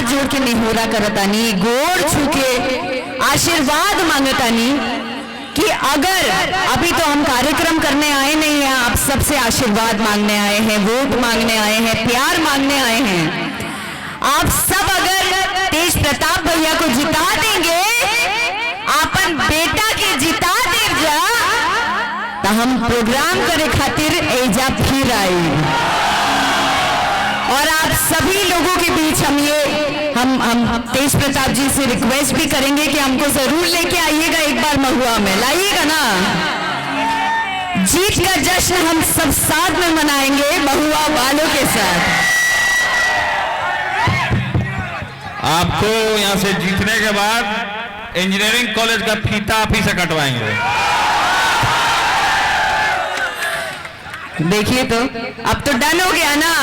जोड़ के निहोरा करतानी, गोड़ छू के आशीर्वाद मांगतानी कि अगर अभी तो हम कार्यक्रम करने आए नहीं हैं, आप सबसे आशीर्वाद मांगने आए हैं, वोट मांगने आए हैं, प्यार मांगने आए हैं। आप सब अगर तेज प्रताप भैया को जिता देंगे, आपन बेटा के जिता दे जा, तो हम प्रोग्राम करे खातिर एजा फिर आई। और आप सभी लोगों के बीच हम तेज प्रताप जी से रिक्वेस्ट भी करेंगे कि हमको जरूर लेके आइएगा, एक बार महुआ में लाइएगा ना। जीत का जश्न हम सब साथ में मनाएंगे महुआ वालों के साथ। आपको यहाँ से जीतने के बाद इंजीनियरिंग कॉलेज का फीता आप ही से कटवाएंगे। देखिए तो अब तो डन हो गया ना,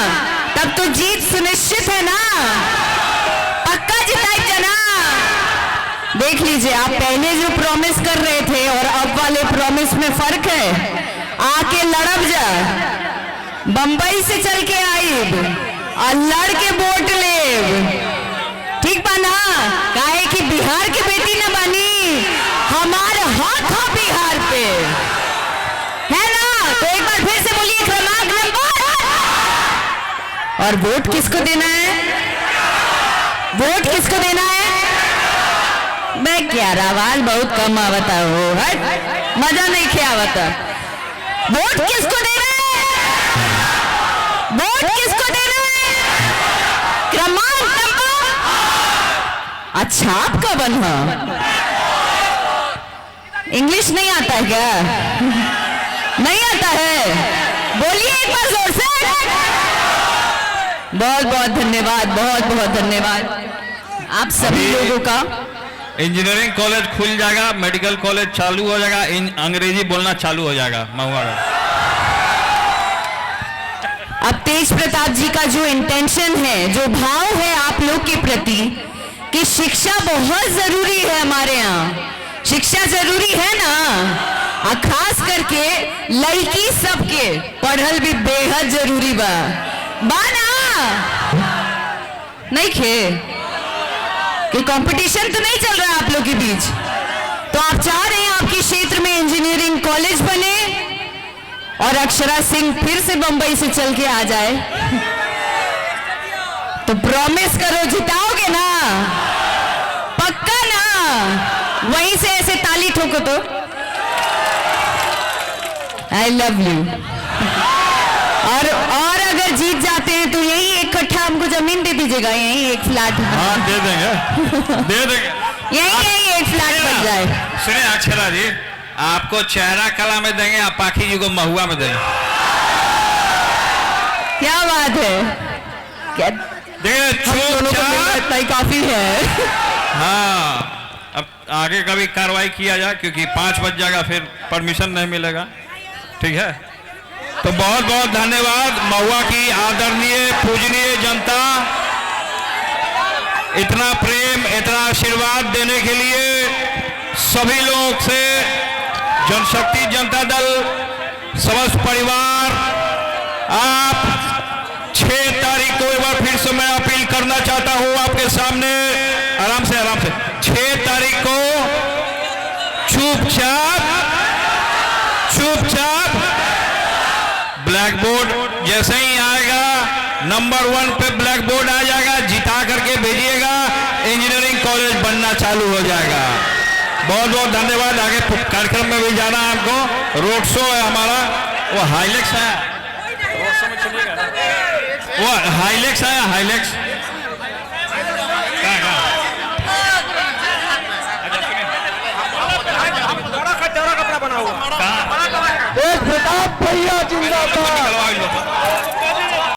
तब तो जीत सुनिश्चित है ना, पक्का जिताएगा ना। देख लीजिए, आप पहले जो प्रॉमिस कर रहे थे और अब वाले प्रॉमिस में फर्क है। आके लड़ब जा, बंबई से चल के आईब और लड़ के वोट लेब, ठीक बा ना। काहे कि बिहार की बेटी न बनी, हमारे हाथ हो बिहार पे, है ना। तो एक बार फिर से बोलिए क्रमांक नंबर। और वोट किसको देना है? वोट किसको देना है? मैं क्या रावाल बहुत कम आवता हो, हट मजा नहीं खे आवता। वोट किसको देना है? वोट किसको देना है? क्रमांक नंबर। अच्छा आपका बना इंग्लिश नहीं आता है क्या? नहीं आता है? बोलिए एक बार जोर से। बहुत बहुत धन्यवाद, बहुत बहुत धन्यवाद आप सभी लोगों का। इंजीनियरिंग कॉलेज खुल जाएगा, मेडिकल कॉलेज चालू हो जाएगा, अंग्रेजी बोलना चालू हो जाएगा महुआ का। अब तेज प्रताप जी का जो इंटेंशन है, जो भाव है आप लोग के प्रति कि शिक्षा बहुत जरूरी है, हमारे यहाँ शिक्षा जरूरी है ना, और खास करके लड़की सबके पढ़ल भी बेहद जरूरी बा ना। नहीं खे कि कंपटीशन तो नहीं चल रहा है आप लोग के बीच, तो आप चाह रहे हैं आपके क्षेत्र में इंजीनियरिंग कॉलेज बने और अक्षरा सिंह फिर से बंबई से चल के आ जाए। तो प्रॉमिस करो जिताओगे ना, पक्का ना। वहीं से ऐसे ताली ठोको तो आई लव यू। और अगर जीत जाते हैं तो यही एक कट्ठा हमको जमीन दे दीजिएगा, यही एक फ्लैट। हाँ दे देंगे, दे देंगे। यही एक फ्लैट बन जाए। सुनिए अक्षरा जी, आपको चेहरा कला में देंगे, आप पाखी जी को महुआ में देंगे। क्या बात है, क्या इतना ही काफी है। हाँ, अब आगे का भी कार्रवाई किया जाए, क्योंकि 5 बज जाएगा, फिर परमिशन नहीं मिलेगा, ठीक है। तो बहुत बहुत धन्यवाद महुआ की आदरणीय पूजनीय जनता, इतना प्रेम, इतना आशीर्वाद देने के लिए सभी लोग से जनशक्ति जनता दल समस्त परिवार, आप 6 तारीख को एक बार फिर से मैं अपील करना चाहता हूं आपके सामने, आराम से 6 तारीख को चुपचाप ब्लैक बोर्ड जैसे ही आएगा, नंबर 1 पे ब्लैक बोर्ड आ जाएगा, जिता करके भेजिएगा, इंजीनियरिंग कॉलेज बनना चालू हो जाएगा। बहुत बहुत धन्यवाद। आगे कार्यक्रम में भी जाना है आपको, रोड शो है हमारा, वो हाईलेक्स है, वो हाईलेक्स है, हाईलेक्स प्रताप भैया जिंदाबाद।